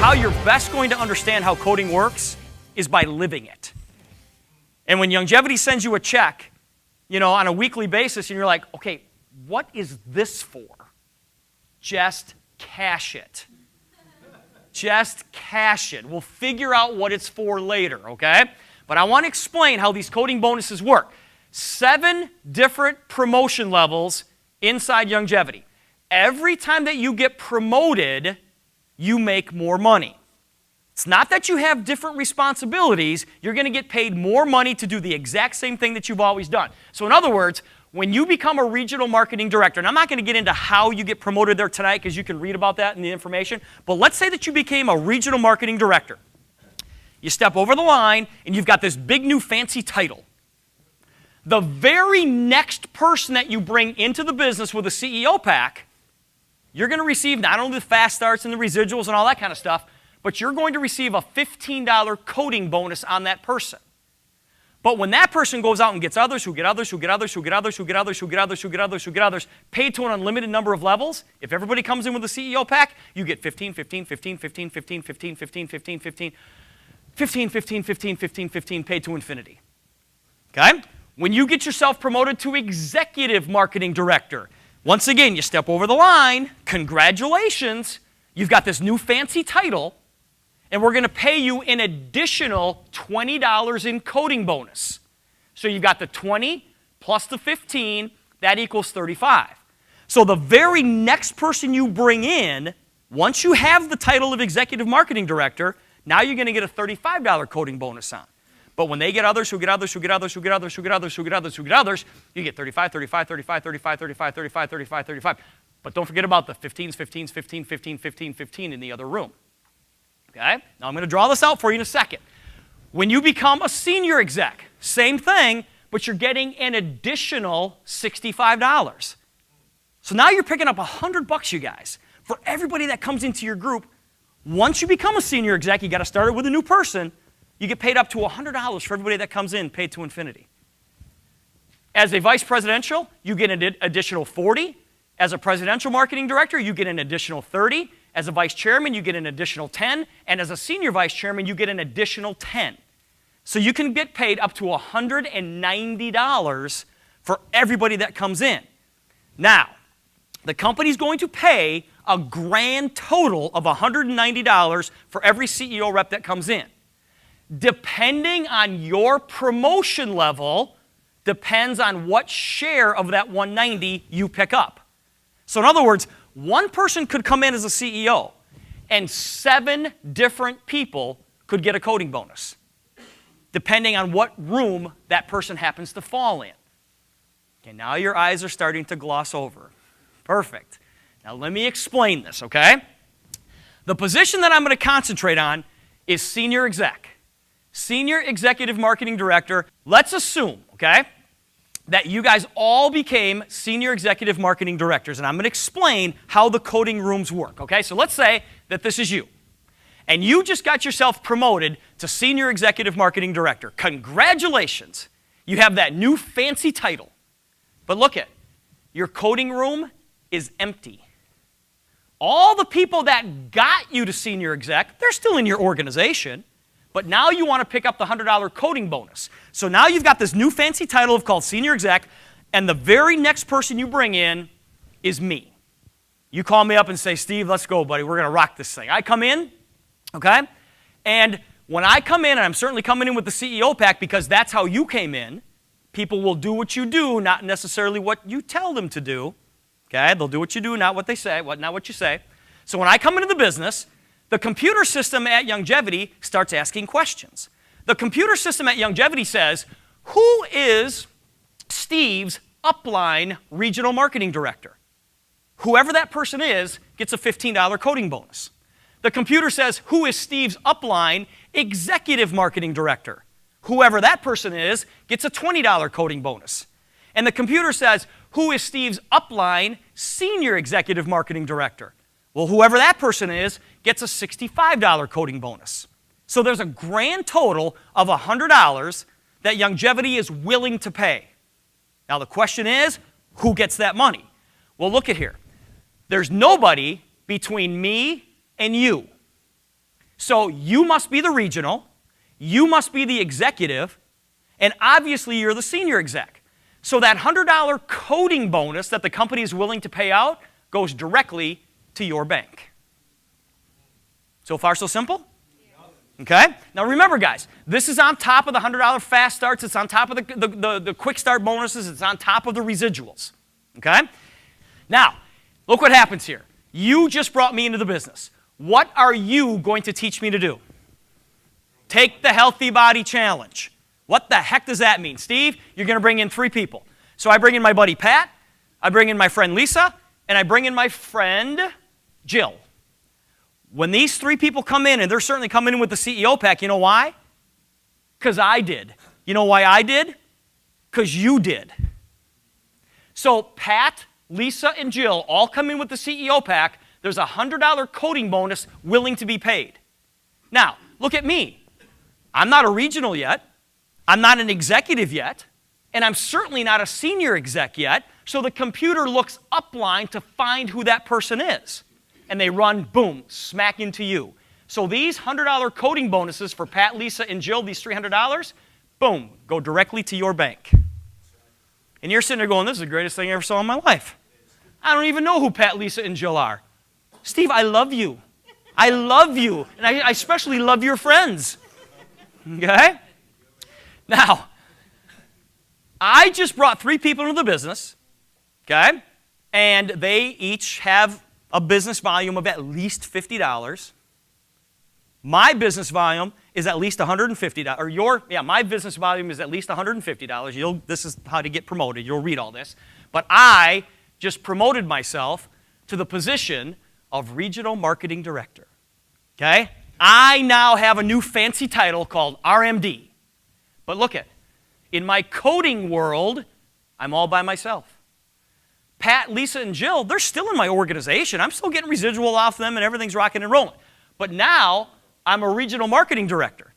how you're best going to understand how coding works is by living it. And when Youngevity sends you a check, on a weekly basis, and you're like, okay, what is this for? Just cash it. Just cash it. We'll figure out what it's for later, okay? But I want to explain how these coding bonuses work. 7 different promotion levels inside Youngevity. Every time that you get promoted, you make more money. It's not that you have different responsibilities. You're going to get paid more money to do the exact same thing that you've always done. So in other words, when you become a regional marketing director, and I'm not going to get into how you get promoted there tonight because you can read about that in the information, but let's say that you became a regional marketing director. You step over the line, and you've got this big new fancy title. The very next person that you bring into the business with a CEO pack, you're going to receive not only the fast starts and the residuals and all that kind of stuff, but you're going to receive a $15 coding bonus on that person. But when that person goes out and gets others, who get others, who get others, who get others, who get others, who get others, who get others, who get others, paid to an unlimited number of levels, if everybody comes in with a CEO pack, you get 15, 15, 15, 15, 15, 15, 15, 15, 15, 15, 15, 15, 15, 15, paid to infinity. Okay? When you get yourself promoted to executive marketing director, once again, you step over the line, congratulations, you've got this new fancy title, and we're going to pay you an additional $20 in coding bonus. So you've got the 20 plus the 15, that equals 35. So the very next person you bring in, once you have the title of executive marketing director, now you're going to get a $35 coding bonus on. But when they get others, who get others, who get others, who get others, who get others, who get others, who get others, you get 35, 35, 35, 35, 35, 35, 35, 35. But don't forget about the 15s, 15s, 15, 15, 15, 15 in the other room. Okay? Now I'm going to draw this out for you in a second. When you become a senior exec, same thing, but you're getting an additional $65. So now you're picking up $100, you guys, for everybody that comes into your group. Once you become a senior exec, you got to start it with a new person. You get paid up to $100 for everybody that comes in, paid to infinity. As a vice presidential, you get an additional 40. As a presidential marketing director, you get an additional 30. As a vice chairman, you get an additional 10. And as a senior vice chairman, you get an additional 10. So you can get paid up to $190 for everybody that comes in. Now, the company's going to pay a grand total of $190 for every CEO rep that comes in. Depending on your promotion level, depends on what share of that 190 you pick up. So in other words, one person could come in as a CEO, and 7 different people could get a coding bonus, depending on what room that person happens to fall in. Okay, now your eyes are starting to gloss over. Perfect. Now let me explain this, okay? The position that I'm going to concentrate on is senior exec. Senior executive marketing director. Let's assume, okay, that you guys all became senior executive marketing directors, and I'm going to explain how the coding rooms work, okay? So let's say that this is you, and you just got yourself promoted to senior executive marketing director. Congratulations. You have that new fancy title. But look at, your coding room is empty. All the people that got you to senior exec, they're still in your organization. But now you want to pick up the $100 coding bonus. So now you've got this new fancy title called senior exec, and the very next person you bring in is me. You call me up and say, Steve, let's go, buddy. We're going to rock this thing. I come in, okay? And when I come in, and I'm certainly coming in with the CEO pack because that's how you came in, people will do what you do, not necessarily what you tell them to do. Okay? They'll do what you do, not what they say, not what you say. So when I come into the business, the computer system at Youngevity starts asking questions. The computer system at Youngevity says, who is Steve's upline regional marketing director? Whoever that person is gets a $15 coding bonus. The computer says, who is Steve's upline executive marketing director? Whoever that person is gets a $20 coding bonus. And the computer says, who is Steve's upline senior executive marketing director? Well, whoever that person is gets a $65 coding bonus. So there's a grand total of $100 that Youngevity is willing to pay. Now the question is, who gets that money? Well, look at here. There's nobody between me and you. So you must be the regional, you must be the executive, and obviously you're the senior exec. So that $100 coding bonus that the company is willing to pay out goes directly to your bank. So far, so simple? Okay? Now remember, guys, this is on top of the $100 fast starts. It's on top of the quick start bonuses. It's on top of the residuals. Okay? Now, look what happens here. You just brought me into the business. What are you going to teach me to do? Take the Healthy Body Challenge. What the heck does that mean? Steve, you're going to bring in 3 people. So I bring in my buddy Pat, I bring in my friend Lisa, and I bring in my friend Jill. When these 3 people come in, and they're certainly coming in with the CEO pack, you know why? Because I did. You know why I did? Because you did. So Pat, Lisa, and Jill all come in with the CEO pack. There's a $100 coding bonus willing to be paid. Now, look at me. I'm not a regional yet. I'm not an executive yet. And I'm certainly not a senior exec yet. So the computer looks upline to find who that person is. And they run, boom, smack into you. So these $100 coding bonuses for Pat, Lisa, and Jill, these $300, boom, go directly to your bank. And you're sitting there going, this is the greatest thing I ever saw in my life. I don't even know who Pat, Lisa, and Jill are. Steve, I love you. I love you. And I especially love your friends. Okay? Now, I just brought 3 people into the business, okay? And they each have a business volume of at least $50. My business volume is at least $150. Or my business volume is at least $150. This is how to get promoted. You'll read all this. But I just promoted myself to the position of Regional Marketing Director. Okay? I now have a new fancy title called RMD. But look at, in my coding world, I'm all by myself. Pat, Lisa, and Jill, they're still in my organization. I'm still getting residual off them and everything's rocking and rolling. But now, I'm a regional marketing director,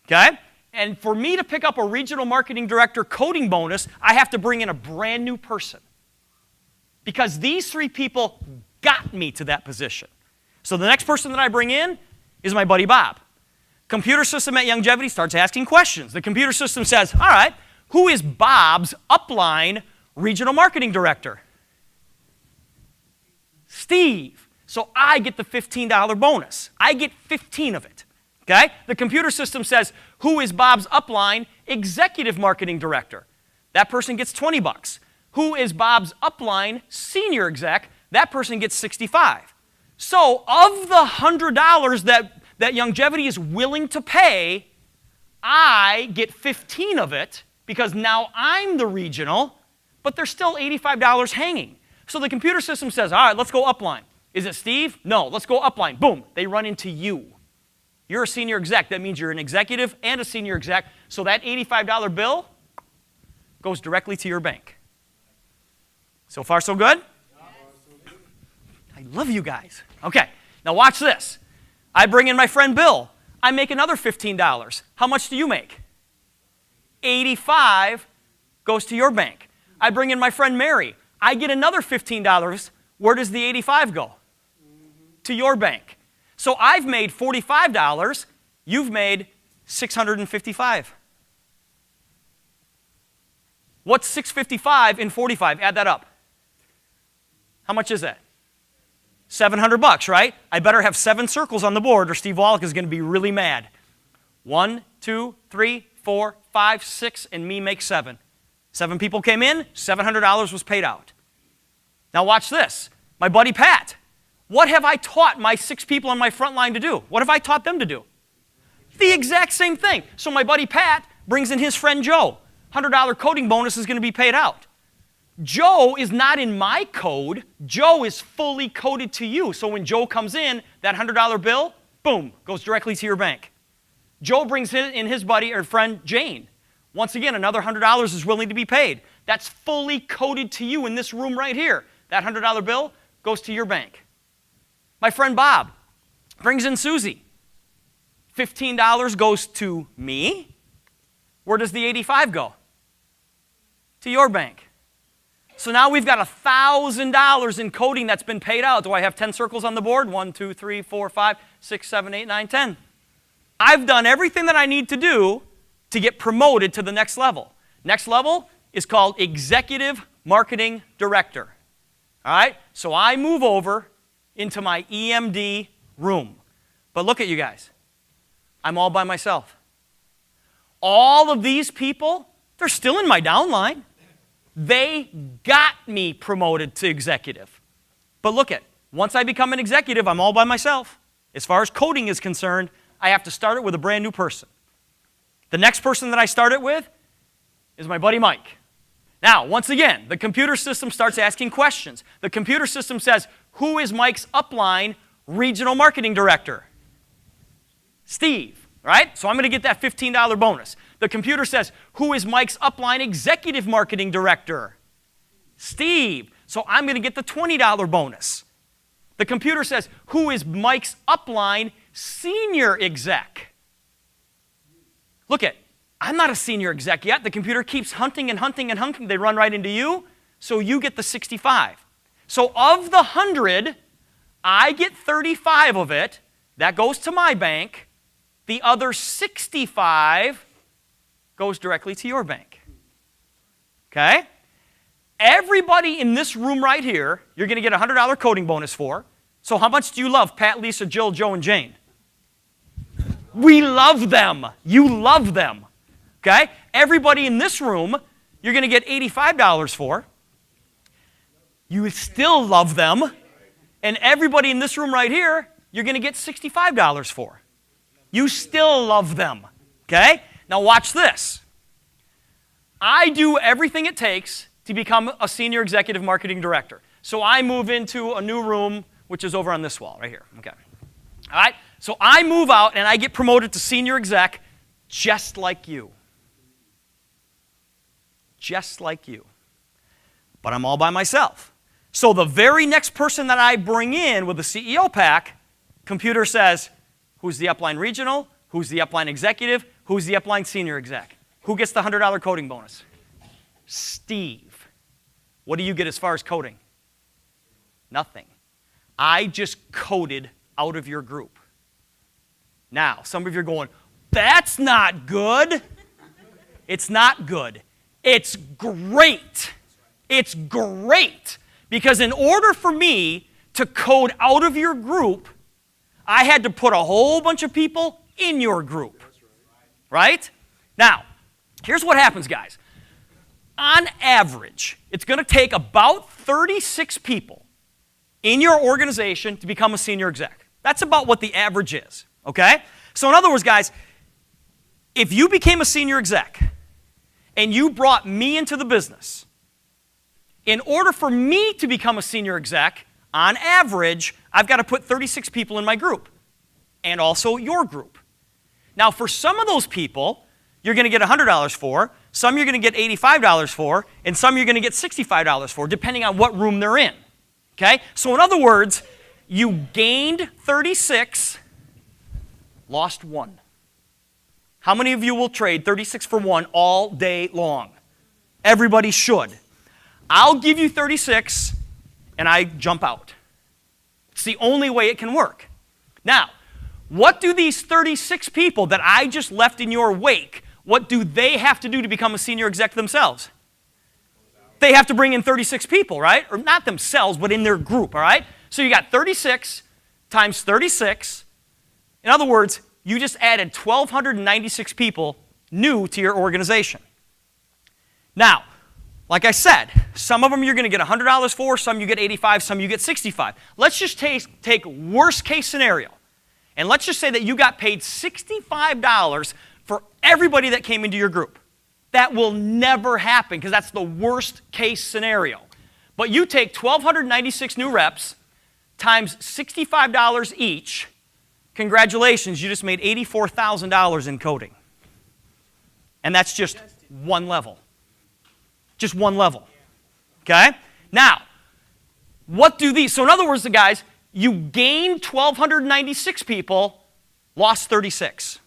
okay? And for me to pick up a regional marketing director coding bonus, I have to bring in a brand new person. Because these 3 people got me to that position. So the next person that I bring in is my buddy Bob. Computer system at Youngevity starts asking questions. The computer system says, all right, who is Bob's upline regional marketing director? Steve. So I get the $15 bonus. I get 15 of it. Okay? The computer system says, who is Bob's upline executive marketing director? That person gets 20 bucks. Who is Bob's upline senior exec? That person gets 65. So of the $100 that Youngevity is willing to pay, I get 15 of it because now I'm the regional, but there's still $85 hanging. So the computer system says, all right, let's go upline. Is it Steve? No, let's go upline. Boom, they run into you. You're a senior exec. That means you're an executive and a senior exec. So that $85 bill goes directly to your bank. So far, so good? I love you guys. Okay, now watch this. I bring in my friend Bill. I make another $15. How much do you make? 85 goes to your bank. I bring in my friend Mary. I get another $15. Where does the 85 go? To your bank. So I've made $45. You've made $655. What's 655 in 45? Add that up. How much is that? 700 bucks, right? I better have 7 circles on the board or Steve Wallach is going to be really mad. 1, 2, 3, 4, 5, 6, and me make 7. 7 people came in, $700 was paid out. Now watch this. My buddy Pat. What have I taught my 6 people on my front line to do? What have I taught them to do? The exact same thing. So my buddy Pat brings in his friend Joe. $100 coding bonus is going to be paid out. Joe is not in my code. Joe is fully coded to you. So when Joe comes in, that $100 bill, boom, goes directly to your bank. Joe brings in his buddy or friend Jane. Once again, another $100 is willing to be paid. That's fully coded to you in this room right here. That $100 bill goes to your bank. My friend Bob brings in Susie. $15 goes to me. Where does the 85 go? To your bank. So now we've got $1,000 in coding that's been paid out. Do I have 10 circles on the board? 1, 2, 3, 4, 5, 6, 7, 8, 9, 10. I've done everything that I need to do to get promoted to the next level. Next level is called Executive Marketing Director. All right? So I move over into my EMD room. But look at you guys. I'm all by myself. All of these people, they're still in my downline. They got me promoted to executive. But look at, once I become an executive, I'm all by myself. As far as coding is concerned, I have to start it with a brand new person. The next person that I start it with is my buddy Mike. Now, once again, the computer system starts asking questions. The computer system says, who is Mike's upline regional marketing director? Steve, right? So I'm going to get that $15 bonus. The computer says, who is Mike's upline executive marketing director? Steve. So I'm going to get the $20 bonus. The computer says, who is Mike's upline senior exec? Look at, I'm not a senior exec yet. The computer keeps hunting and hunting and hunting. They run right into you, so you get the 65. So of the 100, I get 35 of it. That goes to my bank. The other 65 goes directly to your bank. Okay? Everybody in this room right here, you're going to get a $100 coding bonus for. So how much do you love Pat, Lisa, Jill, Joe, and Jane? We love them. You love them. Okay? Everybody in this room, you're going to get $85 for. You still love them. And everybody in this room right here, you're going to get $65 for. You still love them. Okay? Now watch this. I do everything it takes to become a senior executive marketing director. So I move into a new room, which is over on this wall right here. Okay. All right? So I move out and I get promoted to senior exec just like you. Just like you. But I'm all by myself. So the very next person that I bring in with the CEO pack, computer says, who's the upline regional? Who's the upline executive? Who's the upline senior exec? Who gets the $100 coding bonus? Steve. What do you get as far as coding? Nothing. I just coded out of your group. Now, some of you are going, that's not good. It's not good. It's great. It's great. Because in order for me to code out of your group, I had to put a whole bunch of people in your group. Right? Now, here's what happens, guys. On average, it's going to take about 36 people in your organization to become a senior exec. That's about what the average is. Okay? So in other words, guys, if you became a senior exec and you brought me into the business, in order for me to become a senior exec, on average, I've got to put 36 people in my group and also your group. Now, for some of those people, you're going to get $100 for, some you're going to get $85 for, and some you're going to get $65 for, depending on what room they're in. Okay? So in other words, you gained 36, lost 1. How many of you will trade 36 for 1 all day long? Everybody should. I'll give you 36, and I jump out. It's the only way it can work. Now, what do these 36 people that I just left in your wake, what do they have to do to become a senior exec themselves? They have to bring in 36 people, right? Or not themselves, but in their group, all right? So you got 36 times 36. In other words, you just added 1,296 people new to your organization. Now, like I said, some of them you're going to get $100 for, some you get 85, some you get 65. Let's just take worst case scenario. And let's just say that you got paid $65 for everybody that came into your group. That will never happen because that's the worst case scenario. But you take 1,296 new reps times $65 each. Congratulations, you just made $84,000 in coding. And that's just one level. Just one level. Okay? Now, what do these? So in other words, the guys, you gained 1,296 people, lost 36.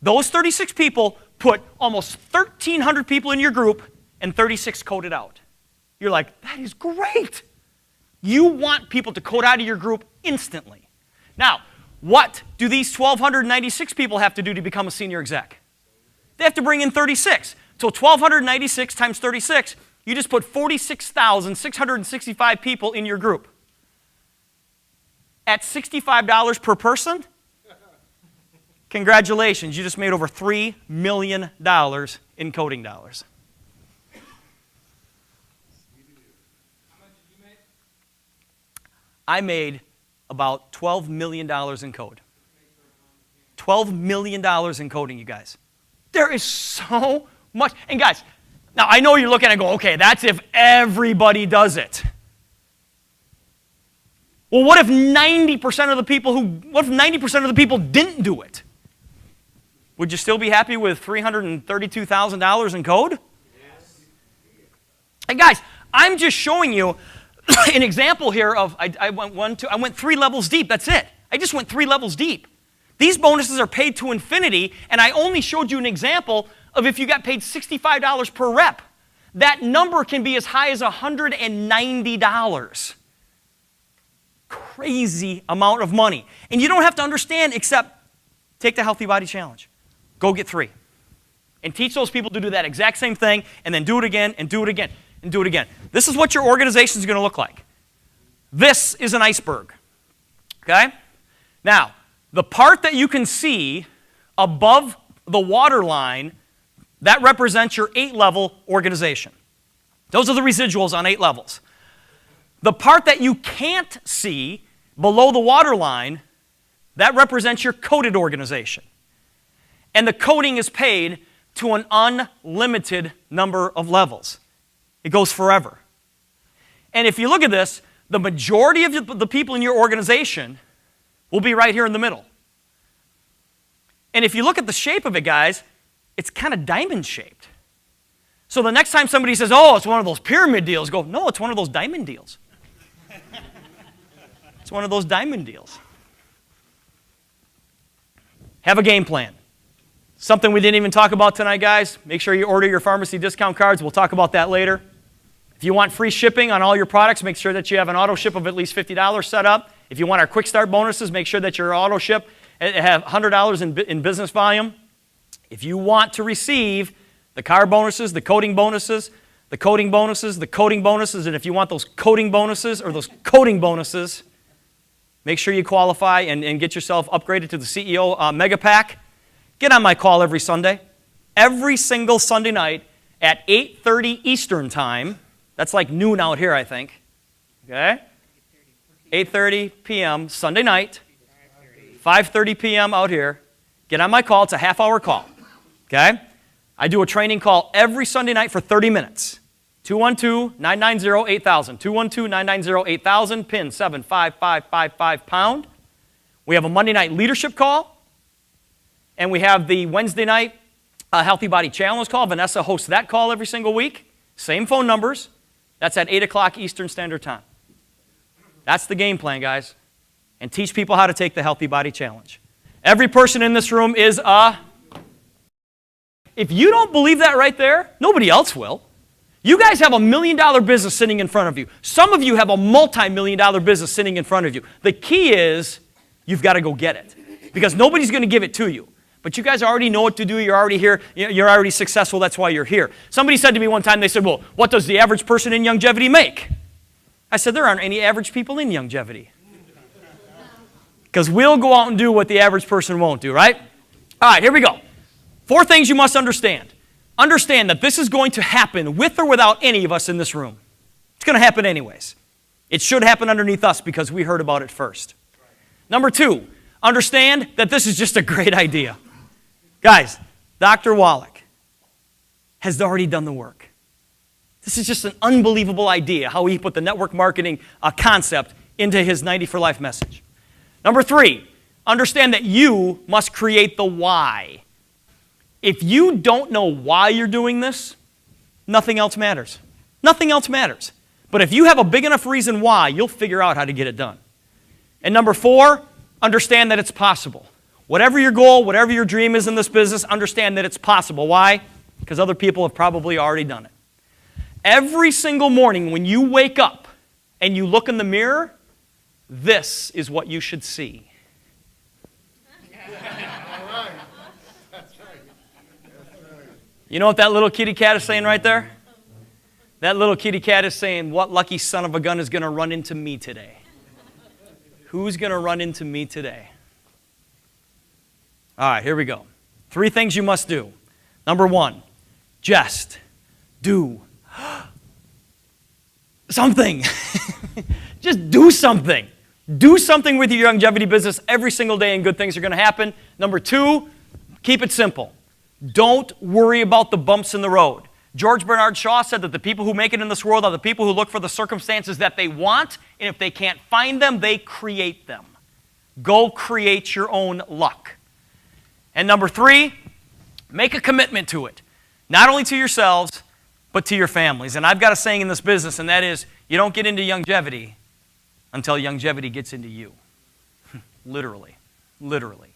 Those 36 people put almost 1,300 people in your group and 36 coded out. You're like, that is great. You want people to code out of your group instantly. Now, What do these 1,296 people have to do to become a senior exec? They have to bring in 36. So 1,296 times 36, you just put 46,665 people in your group. At $65 per person, congratulations, you just made over $3 million in coding dollars. I made about $12 million in code. $12 million in coding, you guys. There is so much. And guys, now I know you're looking and go, okay, that's if everybody does it. Well, what if 90% of the people didn't do it? Would you still be happy with $332,000 in code? Yes. And guys, I'm just showing you an example here of I went 3 levels deep. That's it. I just went 3 levels deep. These bonuses are paid to infinity, and I only showed you an example of if you got paid $65 per rep. That number can be as high as $190. Crazy amount of money. And you don't have to understand except take the Healthy Body Challenge. Go get 3. And teach those people to do that exact same thing, and then do it again, and do it again, and do it again. This is what your organization is going to look like. This is an iceberg. Okay? Now, the part that you can see above the water line, that represents your 8-level organization. Those are the residuals on 8 levels. The part that you can't see below the water line, that represents your coded organization. And the coding is paid to an unlimited number of levels. It goes forever. And if you look at this, the majority of the people in your organization will be right here in the middle. And if you look at the shape of it, guys, it's kind of diamond shaped. So the next time somebody says, oh, it's one of those pyramid deals, go, no, it's one of those diamond deals. It's one of those diamond deals. Have a game plan. Something we didn't even talk about tonight, guys. Make sure you order your pharmacy discount cards. We'll talk about that later. If you want free shipping on all your products, make sure that you have an auto ship of at least $50 set up. If you want our quick start bonuses, make sure that your auto ship have $100 in business volume. If you want to receive the car bonuses, the coding bonuses, the coding bonuses, the coding bonuses, and if you want those coding bonuses or those coding bonuses, make sure you qualify and get yourself upgraded to the CEO Mega Pack. Get on my call every Sunday. Every single Sunday night at 8:30 Eastern Time. That's like noon out here, I think. Okay? 8:30 p.m. Sunday night. 5:30 p.m. out here. Get on my call. It's a half-hour call. Okay? I do a training call every Sunday night for 30 minutes. 212-990-8000. 212-990-8000. PIN 75555 #. We have a Monday night leadership call. And we have the Wednesday night Healthy Body Challenge call. Vanessa hosts that call every single week. Same phone numbers. That's at 8 o'clock Eastern Standard Time. That's the game plan, guys. And teach people how to take the Healthy Body Challenge. Every person in this room is a... If you don't believe that right there, nobody else will. You guys have $1 million business sitting in front of you. Some of you have a multi-million-dollar business sitting in front of you. The key is you've got to go get it because nobody's going to give it to you. But you guys already know what to do. You're already here. You're already successful. That's why you're here. Somebody said to me one time, they said, well, what does the average person in Youngevity make? I said, there aren't any average people in Youngevity. Because we'll go out and do what the average person won't do, right? All right, here we go. 4 things you must understand. Understand that this is going to happen with or without any of us in this room. It's going to happen anyways. It should happen underneath us because we heard about it first. Number 2, understand that this is just a great idea. Guys, Dr. Wallach has already done the work. This is just an unbelievable idea how he put the network marketing concept into his 90 for Life message. Number 3, understand that you must create the why. If you don't know why you're doing this, nothing else matters. Nothing else matters. But if you have a big enough reason why, you'll figure out how to get it done. And number 4, understand that it's possible. Whatever your goal, whatever your dream is in this business, understand that it's possible. Why? Because other people have probably already done it. Every single morning when you wake up and you look in the mirror, this is what you should see. You know what that little kitty cat is saying right there? That little kitty cat is saying, what lucky son of a gun is going to run into me today? Who's going to run into me today? All right, here we go. 3 things you must do. Number 1, just do something. Just do something. Do something with your longevity business every single day and good things are going to happen. Number 2, keep it simple. Don't worry about the bumps in the road. George Bernard Shaw said that the people who make it in this world are the people who look for the circumstances that they want, and if they can't find them, they create them. Go create your own luck. And number 3, make a commitment to it. Not only to yourselves, but to your families. And I've got a saying in this business, and that is, you don't get into longevity until longevity gets into you. Literally. Literally.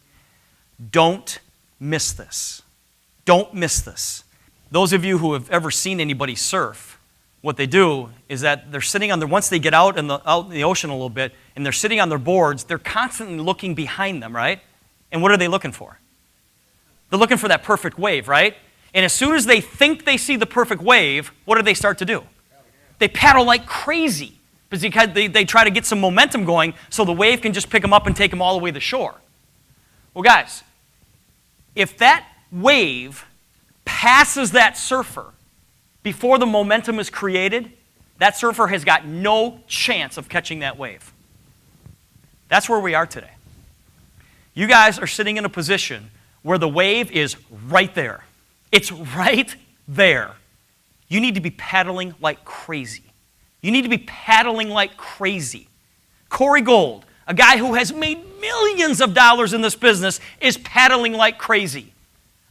Don't miss this. Don't miss this. Those of you who have ever seen anybody surf, what they do is that they're sitting on their, once they get out in the ocean a little bit, and they're sitting on their boards, they're constantly looking behind them, right? And what are they looking for? They're looking for that perfect wave, right? And as soon as they think they see the perfect wave, what do they start to do? They paddle like crazy because they try to get some momentum going so the wave can just pick them up and take them all the way to shore. Well, guys, if that wave passes that surfer before the momentum is created, that surfer has got no chance of catching that wave. That's where we are today. You guys are sitting in a position where the wave is right there. It's right there. You need to be paddling like crazy. You need to be paddling like crazy. Corey Gold, a guy who has made millions of dollars in this business, is paddling like crazy.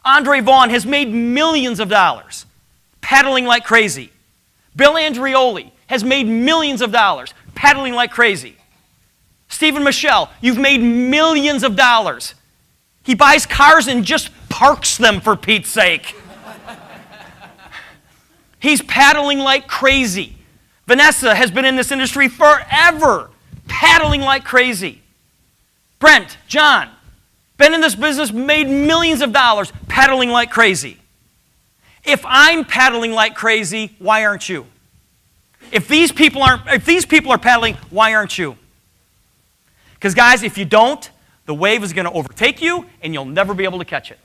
Andre Vaughn has made millions of dollars, paddling like crazy. Bill Andreoli has made millions of dollars, paddling like crazy. Stephen Michelle, you've made millions of dollars. He buys cars and just parks them, for Pete's sake. He's paddling like crazy. Vanessa has been in this industry forever, paddling like crazy. Brent, John, been in this business, made millions of dollars, paddling like crazy. If I'm paddling like crazy, why aren't you? If these people are paddling, why aren't you? Because guys, if you don't, the wave is going to overtake you and you'll never be able to catch it.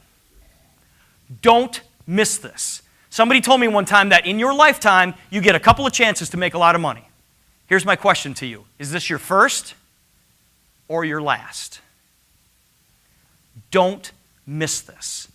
Don't miss this. Somebody told me one time that in your lifetime, you get a couple of chances to make a lot of money. Here's my question to you. Is this your first or your last? Don't miss this.